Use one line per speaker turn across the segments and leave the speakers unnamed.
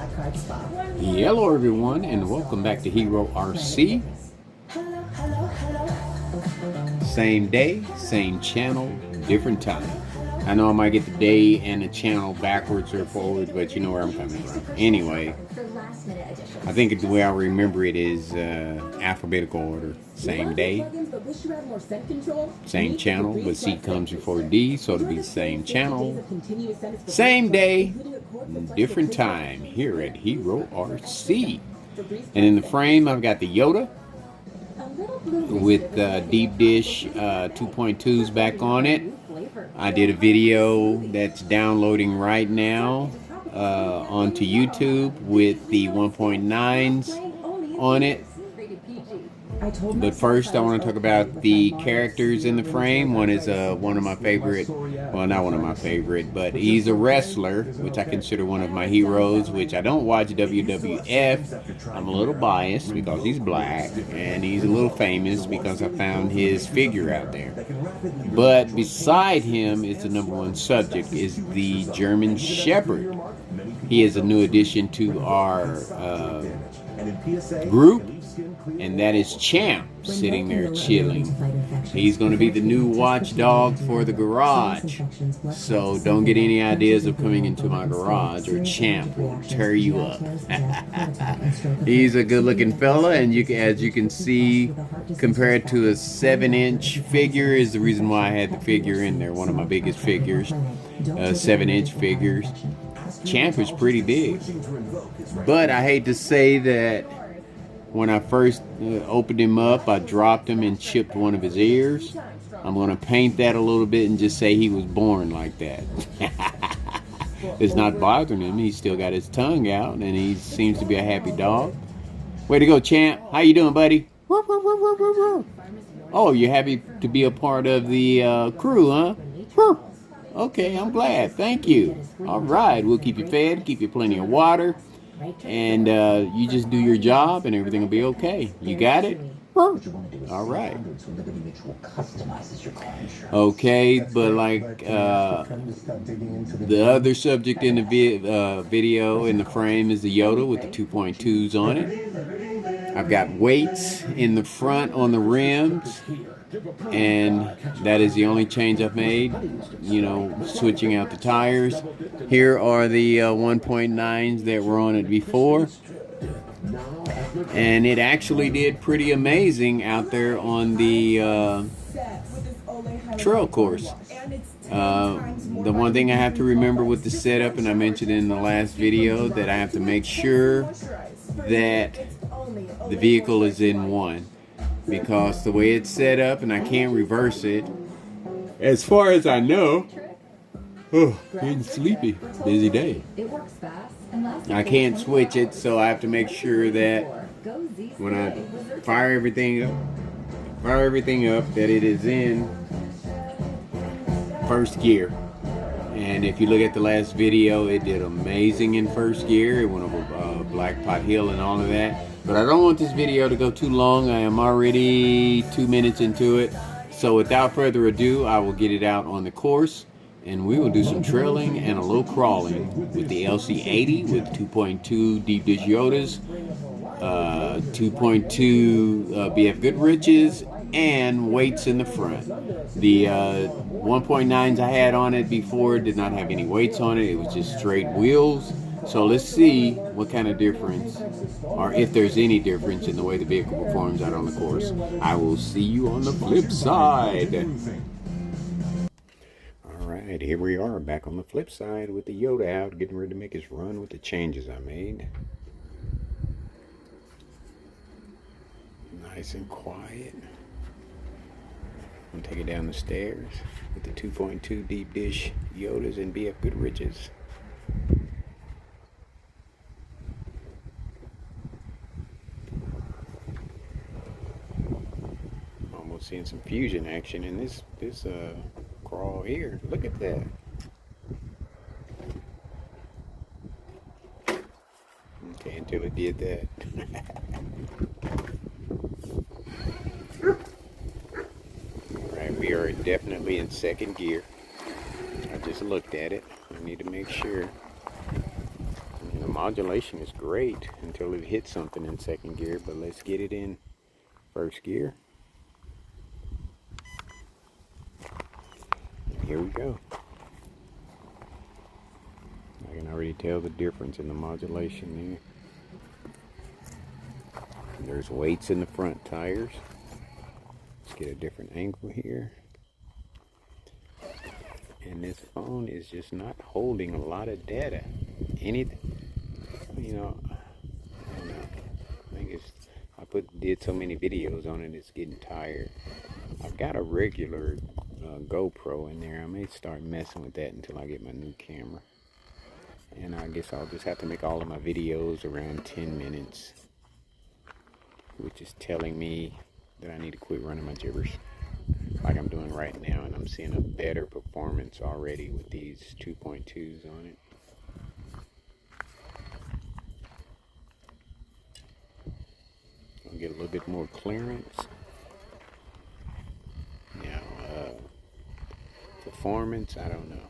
Hello everyone and welcome back to HERORC. Same day, same channel, different time. I know I might get the day and the channel backwards or forwards, but you know where I'm coming from. Anyway, I think the way I remember it is alphabetical order. Same day, same channel, but C comes before D, so it'll be the same channel, same day, different time here at HERORC. And in the frame, I've got the YOTA with deep dish 2.2s back on it. I did a video that's downloading right now onto YouTube with the 1.9s on it. But first I want to talk about the characters in the frame. One is one of my favorite, well, not one of my favorite, but he's a wrestler, which I consider one of my heroes, which I don't watch WWF. I'm a little biased because he's black, and he's a little famous because I found his figure out there. But beside him is the #1 subject, is the German Shepherd. He is a new addition to our group, and that is Champ, sitting there chilling. He's going to be the new watchdog for the garage, so don't get any ideas of coming into my garage or Champ will tear you up. He's a good looking fella, and as you can see, compared to a 7-inch figure is the reason why I had the figure in there, one of my biggest figures, 7-inch figures. Champ is pretty big, but I hate to say that when I first opened him up, I dropped him and chipped one of his ears. I'm going to paint that a little bit and just say he was born like that. It's not bothering him. He's still got his tongue out, and he seems to be a happy dog. Way to go, Champ. How you doing, buddy? Oh, you're happy to be a part of the crew, huh? Okay, I'm glad. Thank you. All right, we'll keep you fed, keep you plenty of water. And you just do your job and everything will be okay. You got it? All right. Okay, but like the other subject in the video in the frame is the YOTA with the 2.2s on it. I've got weights in the front on the rims, and that is the only change I've made, you know, switching out the tires. Here are the 1.9s that were on it before, and it actually did pretty amazing out there on the trail course. The one thing I have to remember with the setup, and I mentioned in the last video, that I have to make sure that the vehicle is in one, because the way it's set up, and I can't reverse it, as far as I know. Oh, getting sleepy. Busy day. I can't switch it, so I have to make sure that when I fire everything up, that it is in first gear. And if you look at the last video, it did amazing in first gear. It went over Black Pot Hill and all of that. But I don't want this video to go too long. I am already 2 minutes into it. So without further ado, I will get it out on the course, and we will do some trailing and a little crawling with the LC80 with 2.2 deep dish YOTAs, 2.2 BF Goodriches, and weights in the front. The 1.9s I had on it before did not have any weights on it. It was just straight wheels. So let's see what kind of difference, or if there's any difference in the way the vehicle performs out on the course. I will see you on the flip side. All right, here we are back on the flip side with the YOTA out, getting ready to make his run with the changes I made. Nice and quiet. I'm gonna take it down the stairs with the 2.2 deep dish YOTAs and BF Goodriches. Almost seeing some fusion action in this crawl here. Look at that. Okay, until it did that. Alright, we are definitely in second gear. I just looked at it. I need to make sure. The modulation is great until it hits something in second gear, but let's get it in first gear. And here we go. I can already tell the difference in the modulation there. And there's weights in the front tires. Let's get a different angle here. And this phone is just not holding a lot of data. Anything, you know, I don't know. I think it's, did so many videos on it, it's getting tired. I've got a regular GoPro in there. I may start messing with that until I get my new camera. And I guess I'll just have to make all of my videos around 10 minutes, which is telling me that I need to quit running my gibbers like I'm doing right now, and I'm seeing a better performance already with these 2.2s on it. I'll get a little bit more clearance. Now, performance, I don't know,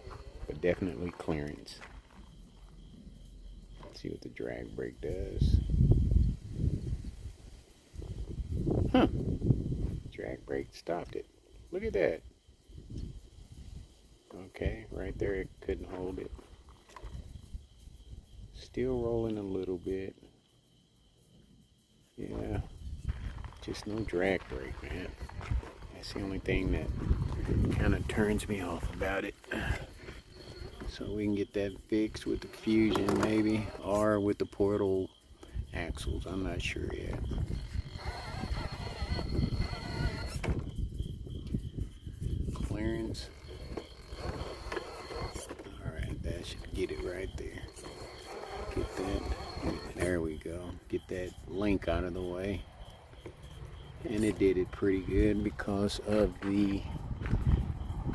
but definitely clearance. Let's see what the drag brake does. Huh. Drag brake stopped it. Look at that. Okay, right there it couldn't hold it. Still rolling a little bit. Yeah, just no drag brake, man. That's the only thing that kind of turns me off about it. So we can get that fixed with the Fusion maybe, or with the portal axles. I'm not sure yet. Clearance. Alright, that should get it right there. Get that. There we go. Get that link out of the way. And it did it pretty good because of the,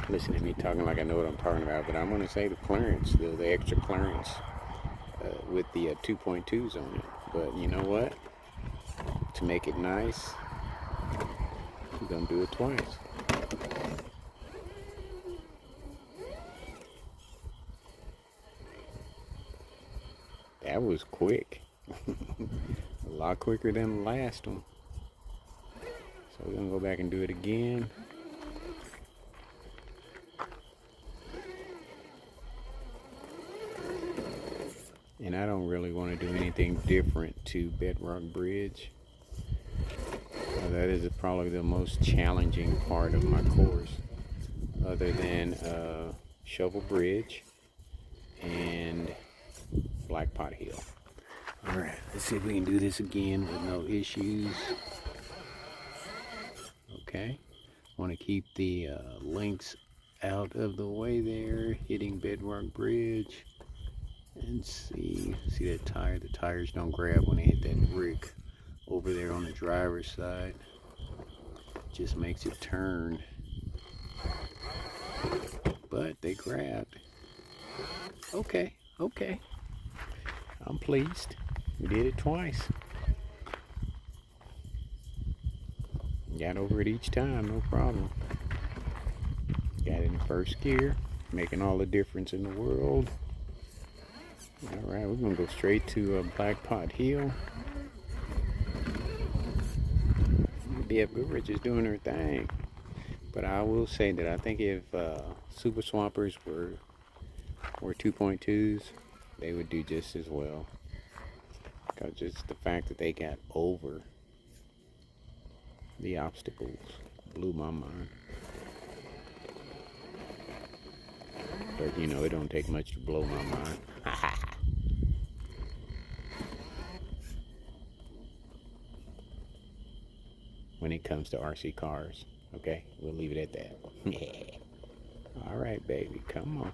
listen to me talking like I know what I'm talking about, but I'm going to say the clearance, the extra clearance with the 2.2s on it. But you know what? To make it nice, I'm going to do it twice. That was quick. A lot quicker than the last one. So we're going to go back and do it again. And I don't really want to do anything different to Bedrock Bridge. That is probably the most challenging part of my course, other than Shovel Bridge and Blackpot Hill. Alright, let's see if we can do this again with no issues. Okay, want to keep the links out of the way there, hitting Bedrock Bridge. And see that tire, the tires don't grab when they hit that brick over there on the driver's side. Just makes it turn. But they grabbed. Okay, okay. I'm pleased. We did it twice. Got over it each time, no problem. Got it in first gear, making all the difference in the world. Alright, we're going to go straight to Blackpot Hill. BF Goodrich is doing her thing. But I will say that I think if Super Swampers were 2.2s, they would do just as well. Because just the fact that they got over the obstacles blew my mind. But you know, it don't take much to blow my mind. When it comes to RC cars, okay? We'll leave it at that. All right, baby, come on.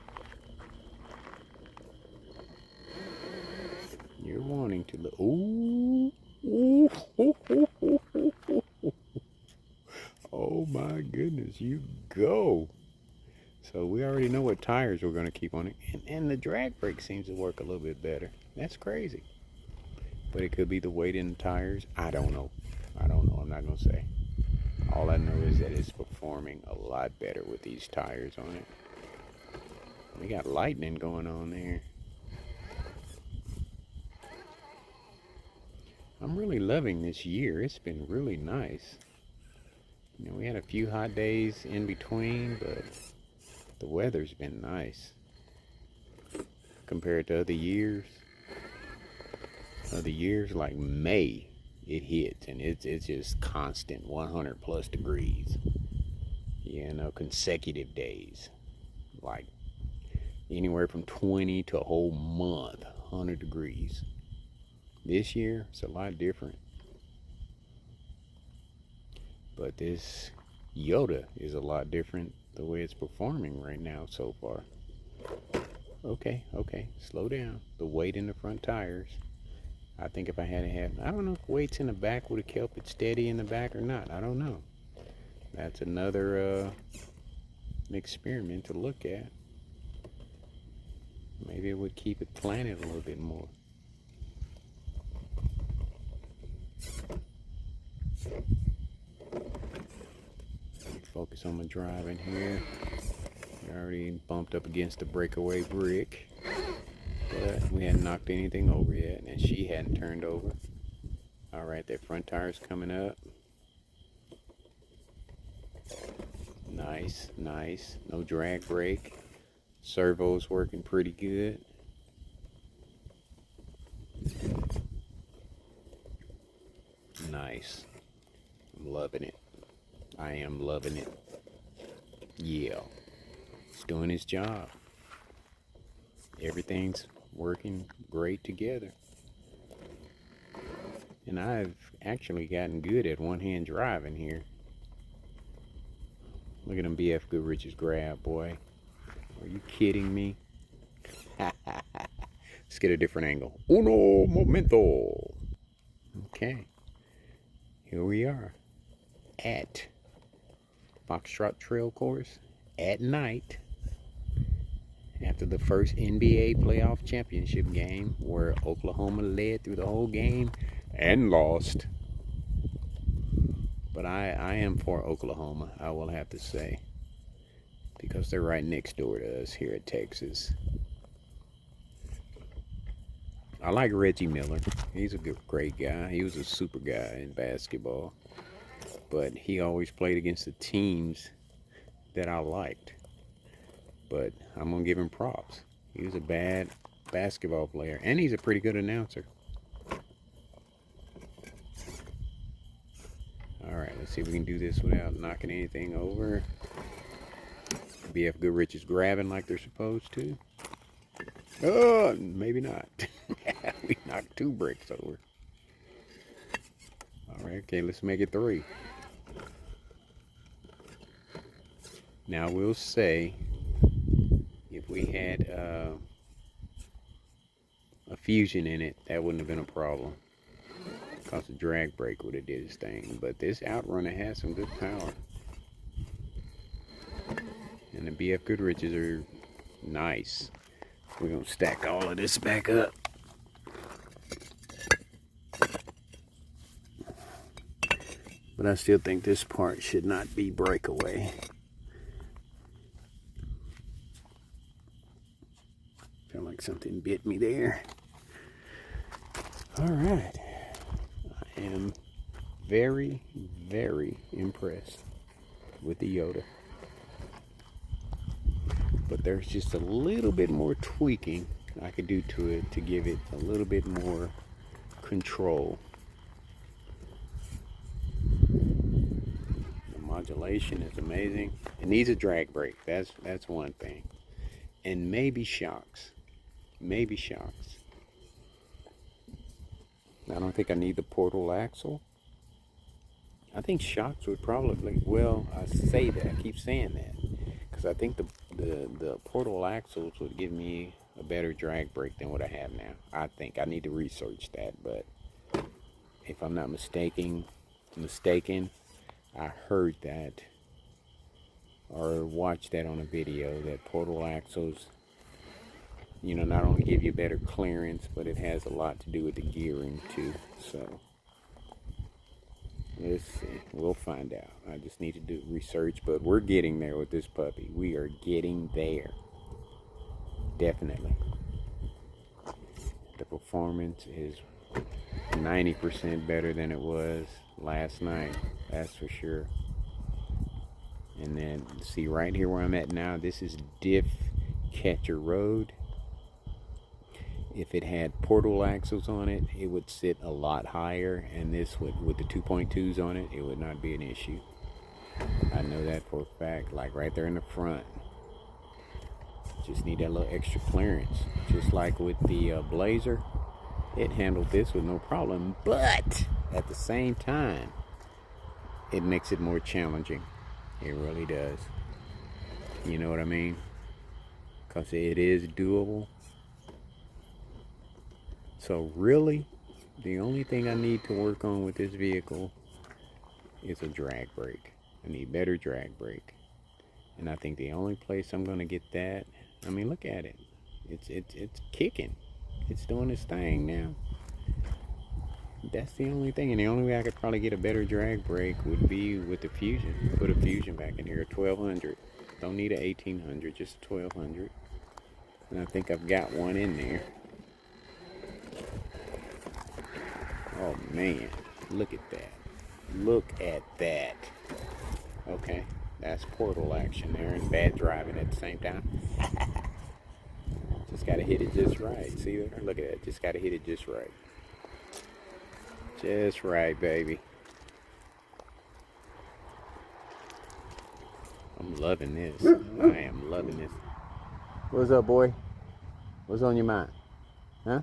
You're wanting to look. Ooh. Ooh. Oh my goodness, you go. So we already know what tires we're going to keep on it. And the drag brake seems to work a little bit better. That's crazy. But it could be the weight in the tires. I don't know. I'm not going to say. All I know is that it's performing a lot better with these tires on it. We got lightning going on there. I'm really loving this year. It's been really nice. You know, we had a few hot days in between, but the weather's been nice compared to other years. Other years like May, it hits and it's just constant 100 plus degrees. You know, consecutive days, like anywhere from 20 to a whole month, 100 degrees. This year, it's a lot different. But this YOTA is a lot different the way it's performing right now so far. Okay, slow down. The weight in the front tires. I think if I had I don't know if weights in the back would have kept it steady in the back or not. I don't know. That's another experiment to look at. Maybe it would keep it planted a little bit more. Focus on my driving here. I already bumped up against the breakaway brick, but we hadn't knocked anything over yet, and she hadn't turned over. All right, that front tire's coming up. Nice. No drag brake. Servo's working pretty good. Nice. I'm loving it. I am loving it. Yeah. It's doing its job. Everything's working great together. And I've actually gotten good at one-hand driving here. Look at them BF Goodrich's grab, boy. Are you kidding me? Let's get a different angle. Uno momento. Okay. Here we are at Foxtrot Trail Course at night after the first NBA playoff championship game where Oklahoma led through the whole game and lost. But I am for Oklahoma, I will have to say, because they're right next door to us here at Texas. I like Reggie Miller. He's a great guy. He was a super guy in basketball. But he always played against the teams that I liked. But I'm going to give him props. He was a bad basketball player. And he's a pretty good announcer. Alright, let's see if we can do this without knocking anything over. BF Goodrich is grabbing like they're supposed to. Oh, maybe not. We knocked 2 bricks over. Alright, okay, let's make it 3. Now we'll say if we had a fusion in it, that wouldn't have been a problem, because the drag brake would have did its thing. But this Outrunner has some good power, and the BF Goodriches are nice. We're gonna stack all of this back up. But I still think this part should not be breakaway. Feel like something bit me there. All right. I am very, very impressed with the YOTA. But there's just a little bit more tweaking I could do to it to give it a little bit more control. The modulation is amazing. It needs a drag brake. That's one thing. And maybe shocks. Maybe shocks. I don't think I need the portal axle. I think shocks would probably, well, I say that, I keep saying that, because I think the portal axles would give me a better drag brake than what I have now. I think I need to research that, but if I'm not mistaken, I heard that or watched that on a video that portal axles, you know, not only give you better clearance, but it has a lot to do with the gearing too. So let's see, we'll find out. I just need to do research, but we're getting there with this puppy. We are getting there, definitely. The performance is 90% better than it was last night. That's for sure. And then see right here where I'm at now, this is Diff Catcher Road. If it had portal axles on it, it would sit a lot higher, and this would, with the 2.2s on it, it would not be an issue. I know that for a fact, like right there in the front. Just need that little extra clearance. Just like with the Blazer, it handled this with no problem, but at the same time, it makes it more challenging. It really does. You know what I mean? Because it is doable. So really, the only thing I need to work on with this vehicle is a drag brake. I need better drag brake. And I think the only place I'm going to get that, I mean, look at it. It's kicking. It's doing its thing now. That's the only thing. And the only way I could probably get a better drag brake would be with the Fusion. Put a Fusion back in here, a 1200. Don't need a 1800, just a 1200. And I think I've got one in there. Oh man, look at that. Look at that. Okay, that's portal action there and bad driving at the same time. Just gotta hit it just right. See there? Look at that. Just gotta hit it just right. Just right, baby. I'm loving this. I am loving this. What's up, boy? What's on your mind? Huh?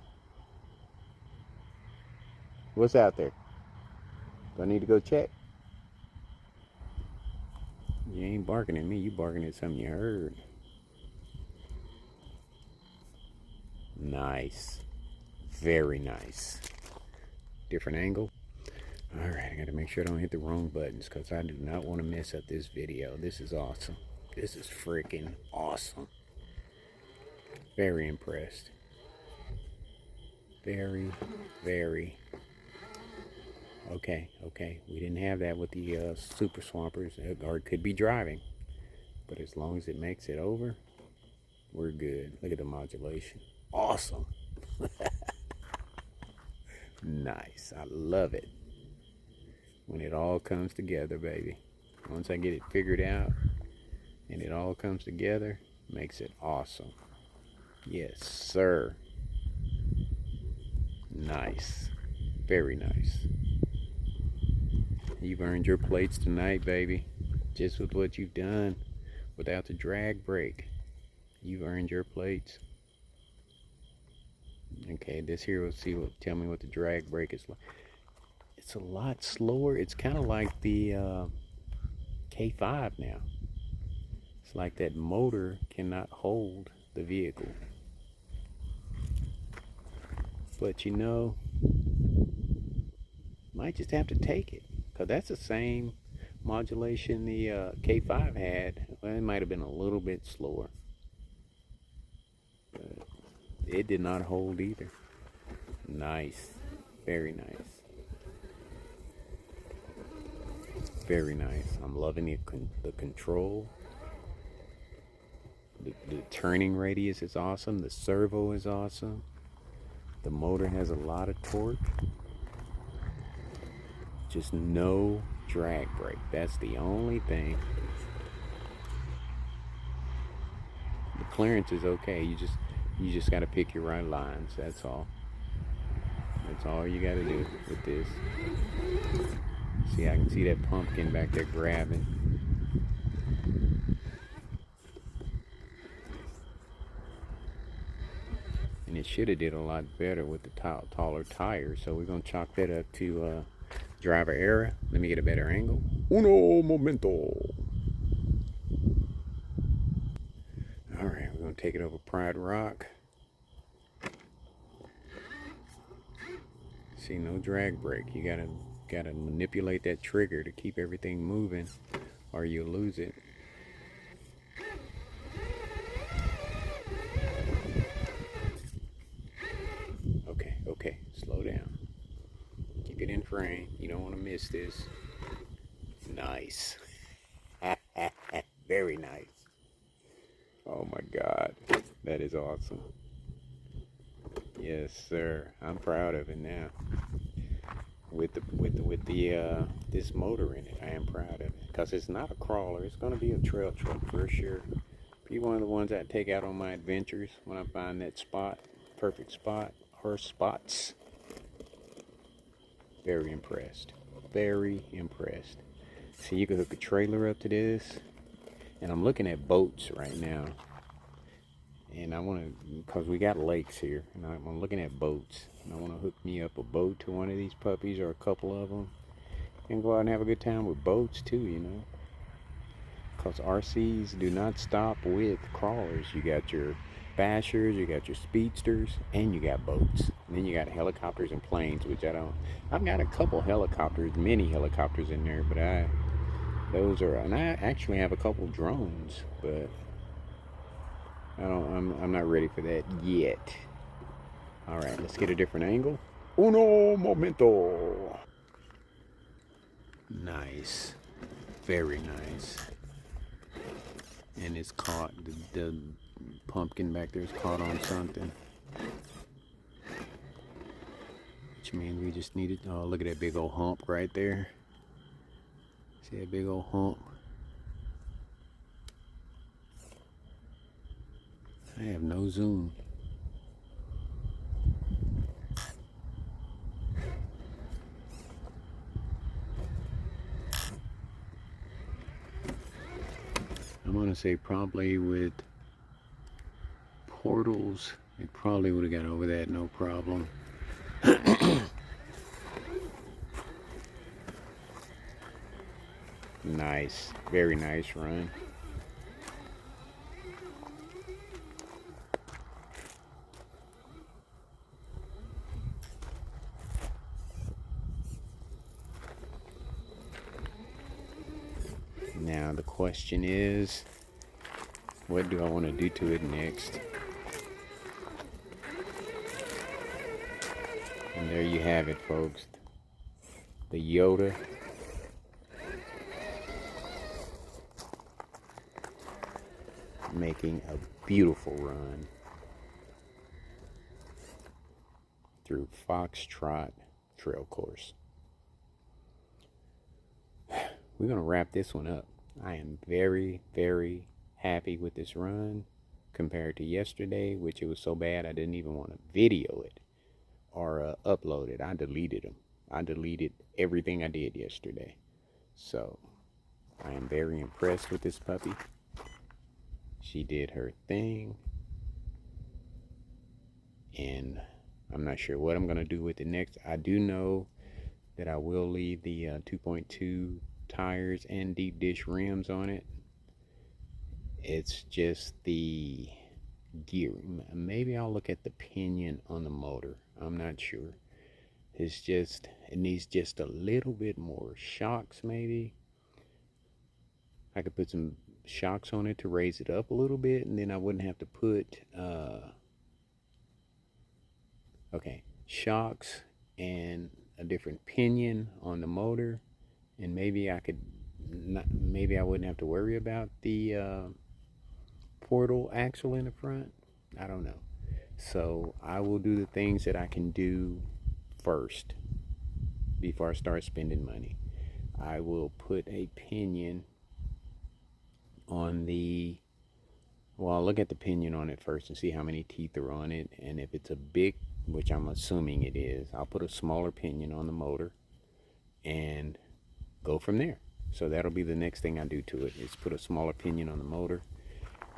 What's out there? Do I need to go check? You ain't barking at me. You barking at something you heard. Nice. Very nice. Different angle. Alright, I gotta make sure I don't hit the wrong buttons because I do not want to mess up this video. This is awesome. This is freaking awesome. Very impressed. Very, very. Okay. We didn't have that with the Super Swampers, or it could be driving. But as long as it makes it over, we're good. Look at the modulation. Awesome. Nice. I love it. When it all comes together, baby. Once I get it figured out and it all comes together, makes it awesome. Yes, sir. Nice. Very nice. You've earned your plates tonight, baby. Just with what you've done without the drag brake. You've earned your plates. Okay, this here will see what, tell me what the drag brake is like. It's a lot slower. It's kind of like the K5 now. It's like that motor cannot hold the vehicle. But you know, might just have to take it, because that's the same modulation the K5 had. Well, it might have been a little bit slower, but it did not hold either. Nice. Very nice. Very nice. I'm loving the control. The turning radius is awesome. The servo is awesome. The motor has a lot of torque. Just no drag brake. That's the only thing. The clearance is okay. You just got to pick your right lines. That's all. That's all you got to do with this. See, I can see that pumpkin back there grabbing. And it should have did a lot better with the taller tires. So we're going to chalk that up to driver error. Let me get a better angle. Uno momento. Alright, we're going to take it over Pride Rock. See, no drag brake. You gotta manipulate that trigger to keep everything moving, or you'll lose it. Okay, slow down. Keep it in frame. You don't want to miss this. Nice. Very nice. Oh my God, that is awesome. Yes, sir. I'm proud of it now. with the this motor in it. I am proud of it because it's not a crawler. It's going to be a trail truck for sure. Be one of the ones I take out on my adventures when I find that spot, perfect spot or spots. Very impressed. Very impressed. See, you can hook a trailer up to this, and I'm looking at boats right now. And I want to, because we got lakes here, and I'm looking at boats. And I want to hook me up a boat to one of these puppies or a couple of them, and go out and have a good time with boats too, you know. Because RCs do not stop with crawlers. You got your bashers, you got your speedsters, and you got boats. And then you got helicopters and planes, which I don't. I've got a couple helicopters, mini helicopters in there, but those are, and I actually have a couple drones, but I'm not ready for that yet. All right, let's get a different angle. Uno momento. Nice, very nice. And it's caught. The pumpkin back there is caught on something, which means we just needed. Oh, look at that big old hump right there. See that big old hump? I have no zoom. I'm gonna say probably with portals, it probably would have got over that no problem. Nice, very nice run. Now the question is, what do I want to do to it next? And there you have it, folks. The YOTA. Making a beautiful run through Foxtrot Trail Course. We're going to wrap this one up. I am very, very happy with this run compared to yesterday, which it was so bad I didn't even want to video it or upload it. I deleted them. I deleted everything I did yesterday. So I am very impressed with this puppy. She did her thing, and I'm not sure what I'm going to do with it next. I do know that I will leave the 2.2 tires and deep dish rims on it. It's just the gear. Maybe I'll look at the pinion on the motor. I'm not sure. It's just, it needs just a little bit more shocks maybe. I could put some shocks on it to raise it up a little bit, and then I wouldn't have to put shocks and a different pinion on the motor, and maybe I wouldn't have to worry about the portal axle in the front. I don't know. So I will do the things that I can do first before I start spending money. I will put a pinion on the, well, I'll look at the pinion on it first and see how many teeth are on it, and if it's a big, which I'm assuming it is, I'll put a smaller pinion on the motor and go from there. So that'll be the next thing I do to it, is put a smaller pinion on the motor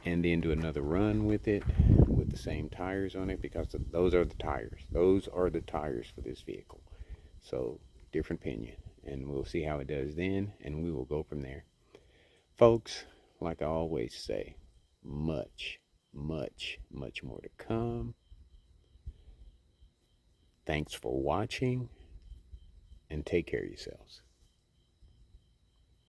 and then do another run with it with the same tires on it, because those are the tires. Those are the tires for this vehicle. So different pinion, and we'll see how it does then, and we will go from there. Folks, like I always say, much, much, much more to come. Thanks for watching, and take care of yourselves.